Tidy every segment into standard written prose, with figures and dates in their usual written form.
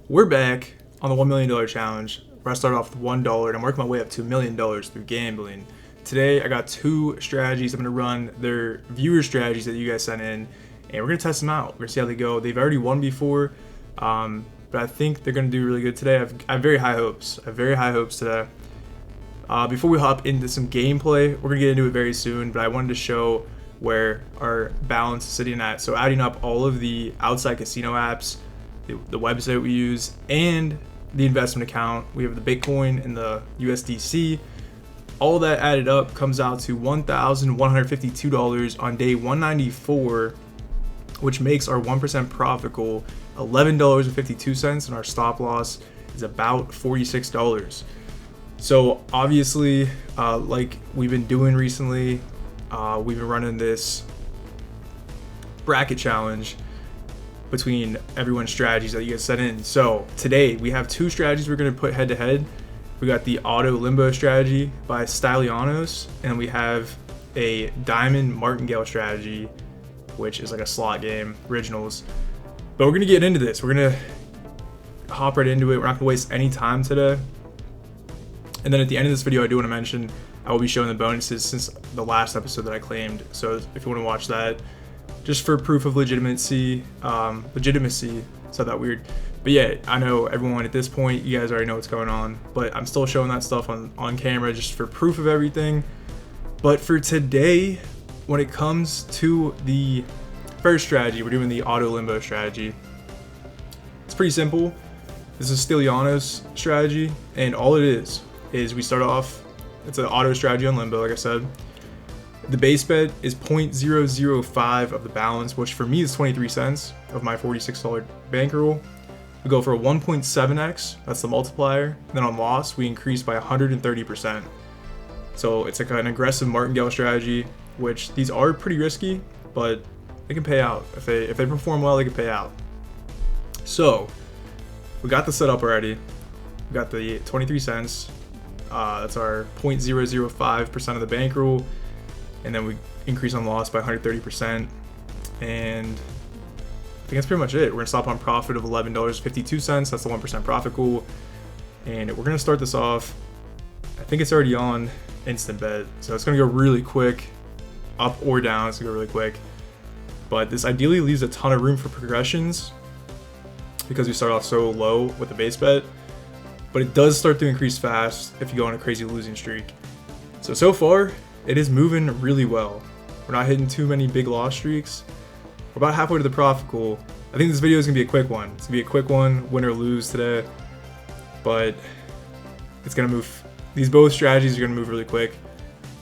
We're back on the $1 million challenge, where I started off with $1 and I'm working my way up to $1 million through gambling. Today, I got two strategies. I'm going to run their viewer strategies that you guys sent in, and we're going to test them out. We're going to see how they go. They've already won before, but I think they're going to do really good today. I have very high hopes. I have very high hopes today. Before we hop into some gameplay, we're going to get into it very soon, but I wanted to show where our balance is sitting at. So adding up all of the outside casino apps, the website we use, and the investment account. We have the Bitcoin and the USDC. All that added up comes out to $1,152 on day 194, which makes our 1% profit goal $11.52, and our stop loss is about $46. So obviously, like we've been doing recently, we've been running this bracket challenge between everyone's strategies that you guys sent in. So today we have two strategies we're going to put head to head. We got the Auto-Limbo Strategy by steadily, and we have a Diamond Martingale strategy, which is like a slot game, originals. But we're going to get into this. We're going to hop right into it. We're not going to waste any time today. And then at the end of this video, I do want to mention I will be showing the bonuses since the last episode that I claimed. So if you want to watch that, just for proof of legitimacy, it's not that weird. But yeah, I know everyone at this point, you guys already know what's going on, but I'm still showing that stuff on camera just for proof of everything. But for today, when it comes to the first strategy, we're doing the Auto-Limbo strategy. It's pretty simple. This is Styliano's strategy, and all it is we start off, it's an auto strategy on limbo, like I said. The base bet is 0.005 of the balance, which for me is 23 cents of my $46 bankroll. We go for a 1.7x, that's the multiplier. Then on loss, we increase by 130%. So it's like an aggressive martingale strategy, which these are pretty risky, but they can pay out. If they perform well, they can pay out. So we got the setup already. We got the 23 cents. That's our 0.005% of the bankroll. And then we increase on loss by 130%. And I think that's pretty much it. We're gonna stop on profit of $11.52. That's the 1% profit goal. And we're gonna start this off. I think it's already on instant bet. So it's gonna go really quick, up or down. It's gonna go really quick. But this ideally leaves a ton of room for progressions because we start off so low with the base bet. But it does start to increase fast if you go on a crazy losing streak. So far, it is moving really well. We're not hitting too many big loss streaks. We're about halfway to the profit goal. I think this video is gonna be a quick one. It's gonna be a quick one, win or lose today. But it's gonna move. These both strategies are gonna move really quick.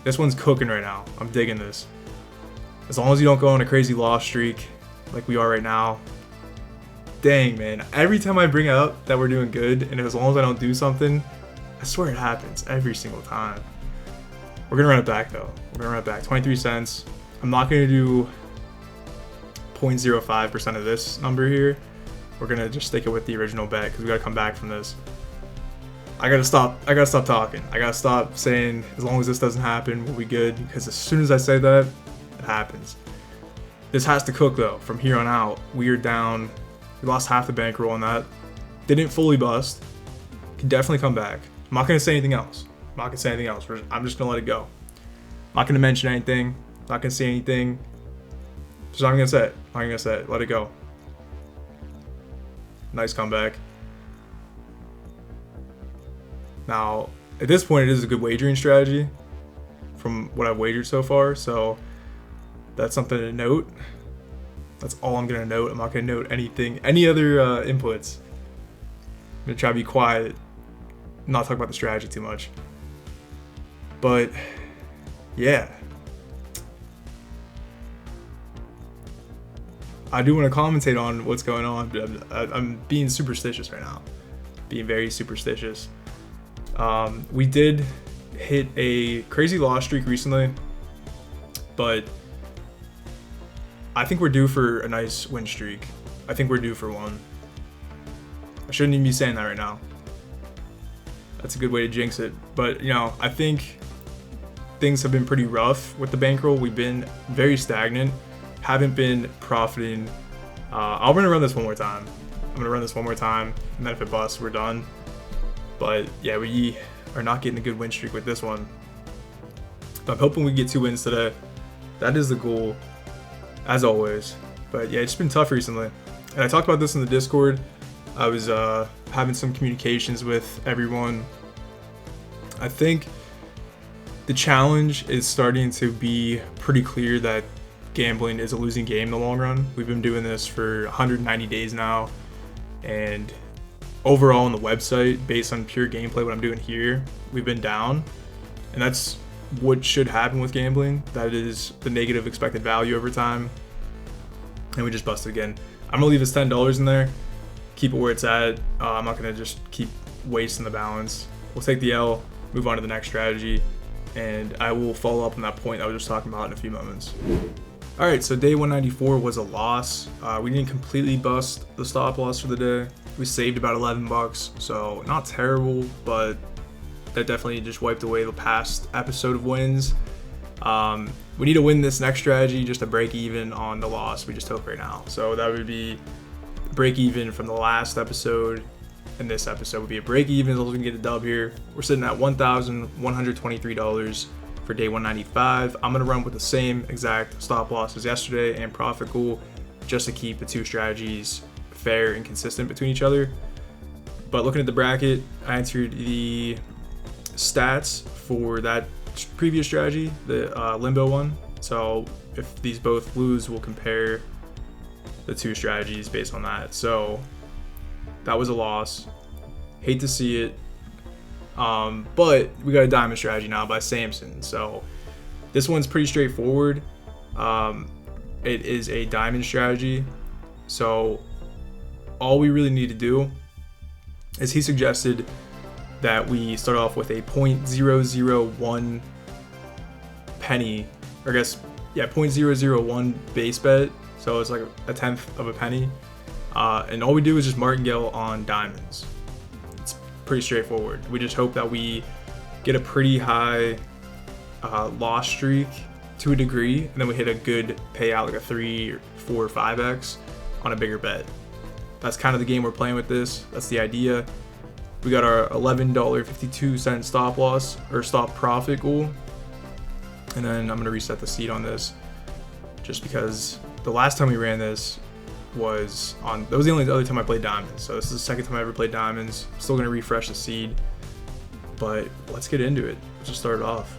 This one's cooking right now. I'm digging this. As long as you don't go on a crazy loss streak like we are right now. Dang, man. Every time I bring up that we're doing good, and as long as I don't do something, I swear it happens every single time. We're gonna run it back though. We're gonna run it back. 23 cents. I'm not gonna do 0.05% of this number here. We're gonna just stick it with the original bet because we gotta come back from this. I gotta stop talking. I gotta stop saying as long as this doesn't happen, we'll be good, because as soon as I say that, it happens. This has to cook though. From here on out, we are down. We lost half the bankroll on that. Didn't fully bust. Can definitely come back. I'm not gonna say anything else. I'm just gonna let it go. I'm not gonna mention anything. I'm not gonna say anything. Just not gonna say it. Let it go. Nice comeback. Now, at this point, it is a good wagering strategy from what I've wagered so far. So that's something to note. That's all I'm gonna note. I'm not gonna note anything, any other inputs. I'm gonna try to be quiet, not talk about the strategy too much. But yeah, I do want to commentate on what's going on, but I'm being superstitious right now, being very superstitious. We did hit a crazy loss streak recently, but I think we're due for a nice win streak. I think we're due for one. I shouldn't even be saying that right now. That's a good way to jinx it. But, you know, I think things have been pretty rough with the bankroll. We've been very stagnant, haven't been profiting. I'm gonna run this one more time. I'm gonna run this one more time, and then if it busts, we're done. But yeah, we are not getting a good win streak with this one. But I'm hoping we get 2 wins today. That is the goal, as always. But yeah, it's been tough recently. And I talked about this in the Discord. I was having some communications with everyone. I think the challenge is starting to be pretty clear that gambling is a losing game in the long run. We've been doing this for 190 days now, and overall on the website, based on pure gameplay, what I'm doing here, we've been down, and that's what should happen with gambling. That is the negative expected value over time, and we just busted again. I'm gonna leave this $10 in there, keep it where it's at. I'm not gonna just keep wasting the balance. We'll take the L, move on to the next strategy, and I will follow up on that point I was just talking about in a few moments. All right, so day 194 was a loss. We didn't completely bust the stop loss for the day. We saved about 11 bucks, so not terrible, but that definitely just wiped away the past episode of wins. We need to win this next strategy just to break even on the loss we just took right now. So that would be break even from the last episode, and this episode would be a break even as long as we can get a dub here. We're sitting at $1,123 for day 195. I'm gonna run with the same exact stop loss as yesterday and profit goal, just to keep the 2 strategies fair and consistent between each other. But looking at the bracket, I entered the stats for that previous strategy, the limbo one. So if these both lose, we'll compare the 2 strategies based on that. So that was a loss. Hate to see it. But we got a diamond strategy now by Samson. So this one's pretty straightforward. It is a diamond strategy. So all we really need to do is he suggested that we start off with a 0.001 penny, or I guess, yeah, 0.001 base bet. So it's like a tenth of a penny. And all we do is just martingale on diamonds. It's pretty straightforward. We just hope that we get a pretty high loss streak to a degree, and then we hit a good payout, like a 3 or 4 or 5x on a bigger bet. That's kind of the game we're playing with this. That's the idea. We got our $11.52 stop loss or stop profit goal. And then I'm gonna reset the seed on this just because the last time we ran this was on, that was the only other time I played diamonds. So this is the second time I ever played diamonds. Still gonna refresh the seed, but let's get into it. Let's just start it off.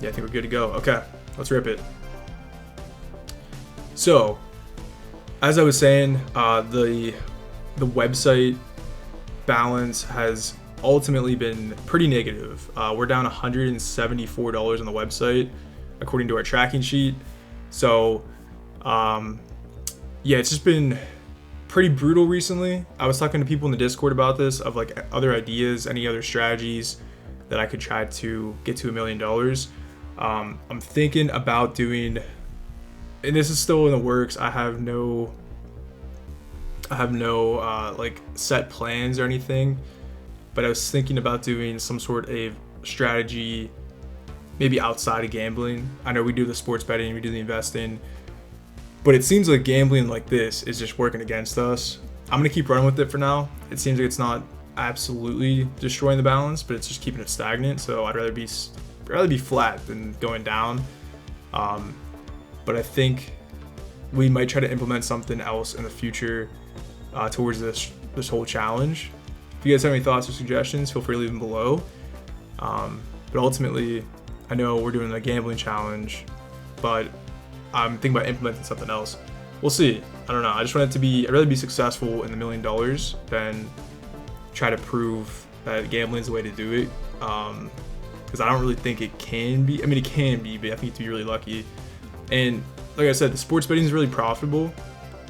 Yeah, I think we're good to go. Okay, let's rip it. So, as I was saying, the website balance has ultimately been pretty negative. We're down $174 on the website according to our tracking sheet. So yeah, it's just been pretty brutal recently. I was talking to people in the Discord about this, of like other ideas, any other strategies that I could try to get to $1 million. I'm thinking about doing, and this is still in the works, I have no like set plans or anything, but I was thinking about doing some sort of strategy maybe outside of gambling. I know we do the sports betting, we do the investing, but it seems like gambling like this is just working against us. I'm gonna keep running with it for now. It seems like it's not absolutely destroying the balance, but it's just keeping it stagnant. So I'd rather be flat than going down. But I think we might try to implement something else in the future towards this whole challenge. If you guys have any thoughts or suggestions, feel free to leave them below. But ultimately, I know we're doing a gambling challenge, but I'm thinking about implementing something else. We'll see. I don't know. I just want it to be, I'd rather be successful in the $1 million than try to prove that gambling is the way to do it. Because I don't really think it can be. I mean, it can be, but I think you have to be really lucky. And like I said, the sports betting is really profitable.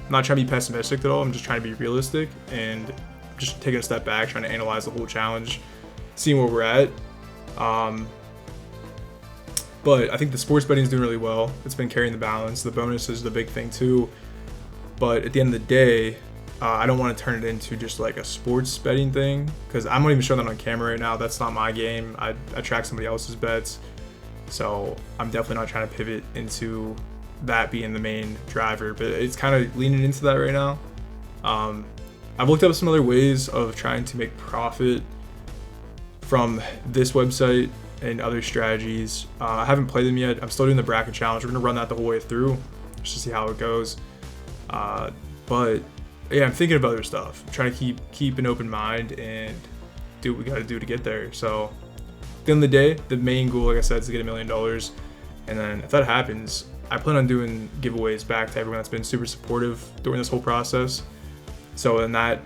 I'm not trying to be pessimistic at all. I'm just trying to be realistic and just taking a step back, trying to analyze the whole challenge, seeing where we're at. But I think the sports betting is doing really well. It's been carrying the balance. The bonus is the big thing too. But at the end of the day, I don't want to turn it into just like a sports betting thing, because I'm not even showing that on camera right now. That's not my game. I track somebody else's bets. So I'm definitely not trying to pivot into that being the main driver, but it's kind of leaning into that right now. I've looked up some other ways of trying to make profit from this website and other strategies. I haven't played them yet. I'm still doing the bracket challenge. We're gonna run that the whole way through just to see how it goes. But yeah, I'm thinking of other stuff. I'm trying to keep an open mind and do what we gotta do to get there. So at the end of the day, the main goal, like I said, is to get $1 million. And then if that happens, I plan on doing giveaways back to everyone that's been super supportive during this whole process. So in that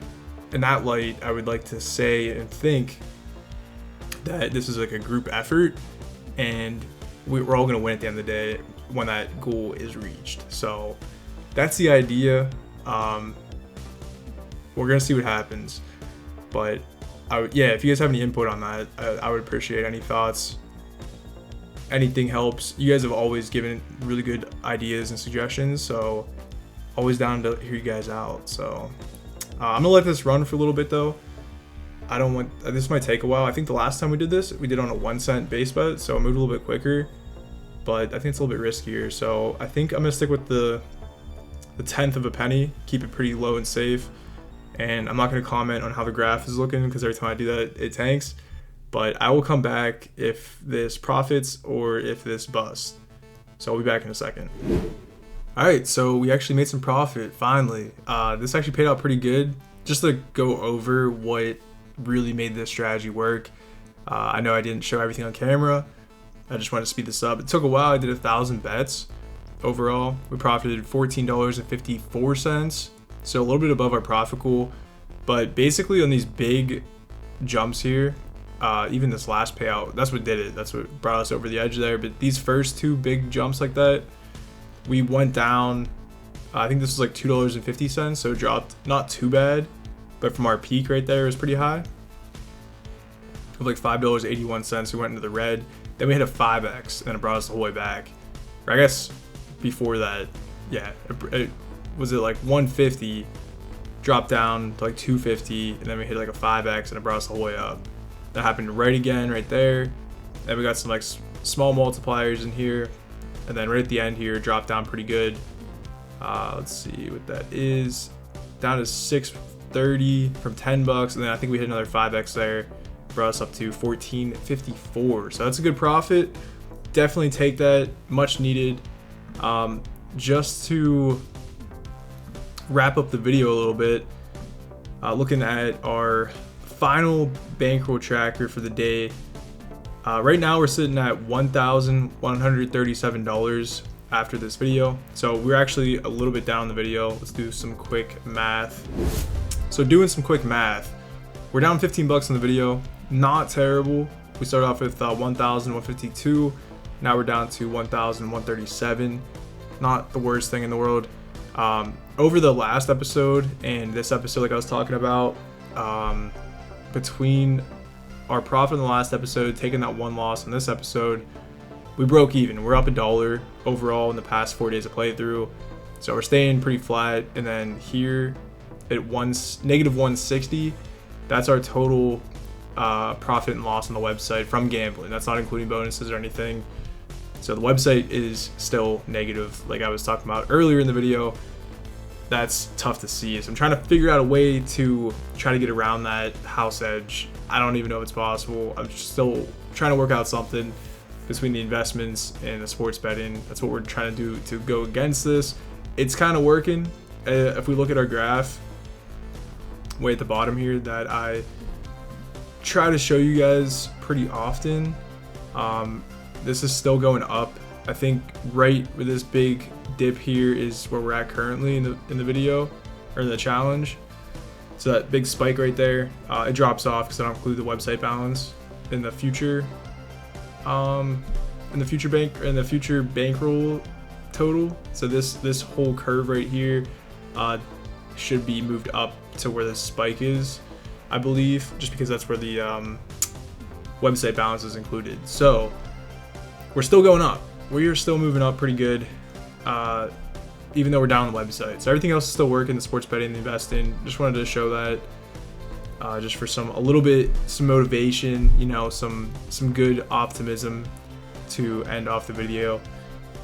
light, I would like to say and think that this is like a group effort, and we're all gonna win at the end of the day when that goal is reached. So that's the idea. We're gonna see what happens, but yeah, if you guys have any input on that, I would appreciate any thoughts. Anything helps. You guys have always given really good ideas and suggestions, so always down to hear you guys out. So I'm gonna let this run for a little bit though. I don't want this might take a while. I think the last time we did this, we did on a 1 cent base bet, so I moved a little bit quicker, but I think it's a little bit riskier. So I think I'm gonna stick with the 1/10 of a penny, keep it pretty low and safe. And I'm not gonna comment on how the graph is looking because every time I do that, it tanks. But I will come back if this profits or if this busts. So I'll be back in a second. All right, so we actually made some profit finally. This actually paid out pretty good. Just to go over what really made this strategy work. I know I didn't show everything on camera. I just wanted to speed this up. It took a while. I did 1,000 bets overall. We profited $14.54, so a little bit above our profit goal. But basically on these big jumps here, even this last payout, that's what did it. That's what brought us over the edge there. But these first two big jumps like that, we went down. I think this was like $2.50, so it dropped not too bad. But from our peak right there, it was pretty high. Of like $5.81, we went into the red. Then we hit a 5x, and then it brought us the whole way back. Or I guess before that, yeah, it was it like 150, dropped down to like 250, and then we hit like a 5x, and it brought us the whole way up. That happened right again, right there. Then we got some like small multipliers in here, and then right at the end here, dropped down pretty good. Let's see what that is. Down to $6.30 from $10, and then I think we hit another 5x there, brought us up to $14.54. So that's a good profit. Definitely take that, much needed. Just to wrap up the video a little bit, looking at our final bankroll tracker for the day. Right now we're sitting at $1,137 after this video, so we're actually a little bit down in the video. Let's do some quick math. So doing some quick math, we're down 15 bucks in the video. Not terrible. We started off with 1,152. Now we're down to 1,137. Not the worst thing in the world. Over the last episode and this episode, like I was talking about, between our profit in the last episode, taking that one loss in this episode, we broke even. We're up $1 overall in the past 4 days of playthrough. So we're staying pretty flat. And then here at -160, that's our total profit and loss on the website from gambling. That's not including bonuses or anything. So the website is still negative, like I was talking about earlier in the video. That's tough to see. So I'm trying to figure out a way to try to get around that house edge. I don't even know if it's possible. I'm still trying to work out something between the investments and the sports betting. That's what we're trying to do to go against this. It's kind of working. If we look at our graph way at the bottom here that I try to show you guys pretty often, this is still going up. I think right where this big dip here is where we're at currently in the video or in the challenge. So that big spike right there, it drops off because I don't include the website balance in the future bankroll total. So this whole curve right here should be moved up to where the spike is, I believe, just because that's where the website balance is included. So we're still going up. We are still moving up pretty good, even though we're down on the website. So everything else is still working, the sports betting, the investing. Just wanted to show that, just for some motivation, you know, some good optimism to end off the video.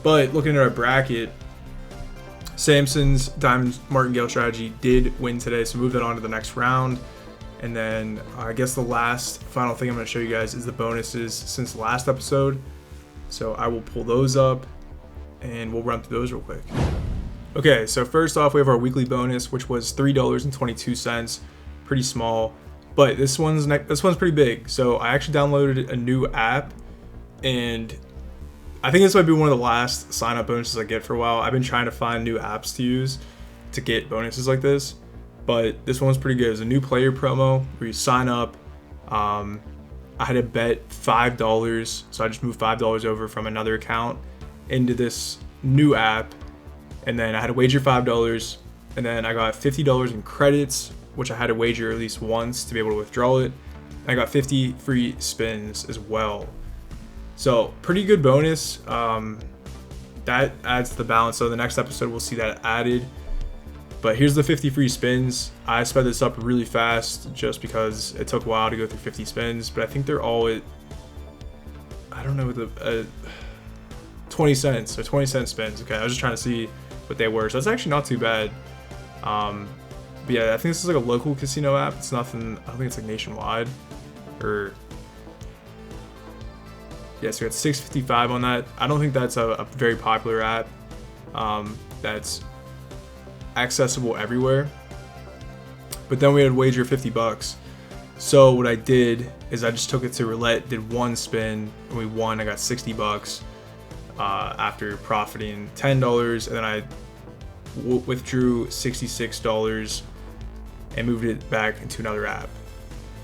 But looking at our bracket, Samson's Diamond Martingale strategy did win today, so move that on to the next round. And then I guess the last final thing I'm going to show you guys is the bonuses since last episode. So I will pull those up and we'll run through those real quick. Okay, so first off, we have our weekly bonus, which was $3.22, pretty small, but this one's pretty big. So I actually downloaded a new app, and I think this might be one of the last sign up bonuses I get for a while. I've been trying to find new apps to use to get bonuses like this, but this one's pretty good. It's a new player promo where you sign up. I had to bet $5, so I just moved $5 over from another account into this new app, and then I had to wager $5, and then I got $50 in credits, which I had to wager at least once to be able to withdraw it. I got 50 free spins as well. So pretty good bonus. That adds to the balance. So the next episode we'll see that added. But here's the 50 free spins. I sped this up really fast just because it took a while to go through 50 spins. But I think they're all at, I don't know, the 20 cents. So 20-cent spins. Okay, I was just trying to see what they were. So that's actually not too bad. But yeah, I think this is like a local casino app. It's nothing, I don't think it's like nationwide. Or yeah, so we got 655 on that. I don't think that's a very popular app that's accessible everywhere. But then we had wager $50. So what I did is I just took it to roulette, did one spin, and we won. I got $60 after profiting $10, and then I withdrew $66 and moved it back into another app.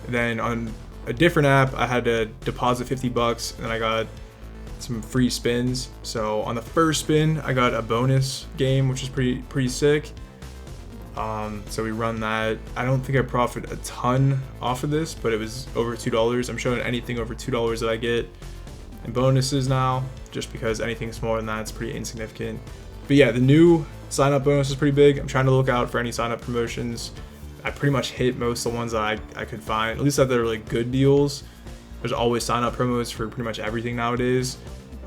And then on a different app, I had to deposit $50 and then I got some free spins. So on the first spin, I got a bonus game, which is pretty sick. So we run that. I don't think I profit a ton off of this, but it was over $2. I'm showing anything over $2 that I get in bonuses now, just because anything smaller than that is pretty insignificant. But yeah, the new sign up bonus is pretty big. I'm trying to look out for any sign up promotions. I pretty much hit most of the ones that I could find, at least that they're like good deals. There's always sign up promos for pretty much everything nowadays,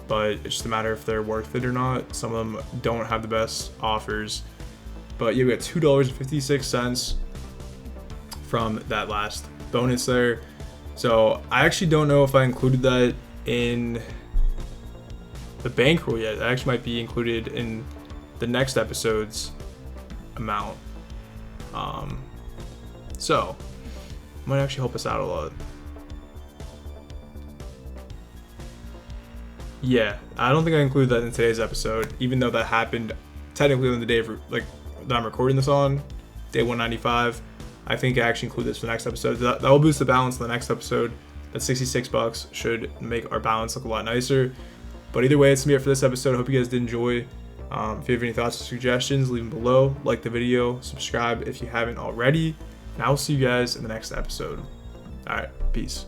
but it's just a matter if they're worth it or not. Some of them don't have the best offers. But yeah, we got $2.56 from that last bonus there. So I actually don't know if I included that in the bankroll yet. That actually might be included in the next episode's amount. So it might actually help us out a lot. Yeah, I don't think I included that in today's episode, even though that happened technically on the day of, like, that I'm recording this on, day 195. I think I actually include this for the next episode. That will boost the balance in the next episode. That $66 should make our balance look a lot nicer. But either way, it's gonna be it for this episode. I hope you guys did enjoy. If you have any thoughts or suggestions, leave them below. Like the video, subscribe if you haven't already. And I will see you guys in the next episode. All right, peace.